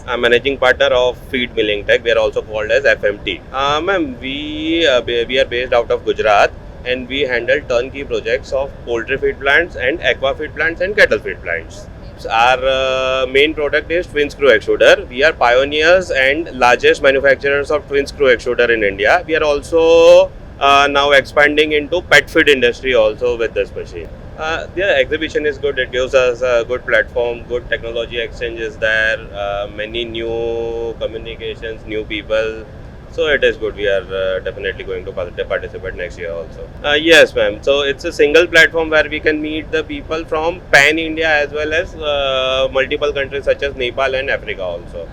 I'm managing partner of Feed Milling Tech. We are also called as FMT. Ma'am, we are based out of Gujarat and we handle turnkey projects of poultry feed plants and aqua feed plants and cattle feed plants. Our main product is twin screw extruder. We are pioneers and largest manufacturers of twin screw extruder in India. We are also now expanding into pet feed industry also with this machine. The exhibition is good. It gives us a good platform, good technology exchange is there, many new communications, new people. So it is good. We are definitely going to participate next year also. Yes, ma'am. So it's a single platform where we can meet the people from pan India as well as multiple countries such as Nepal and Africa also.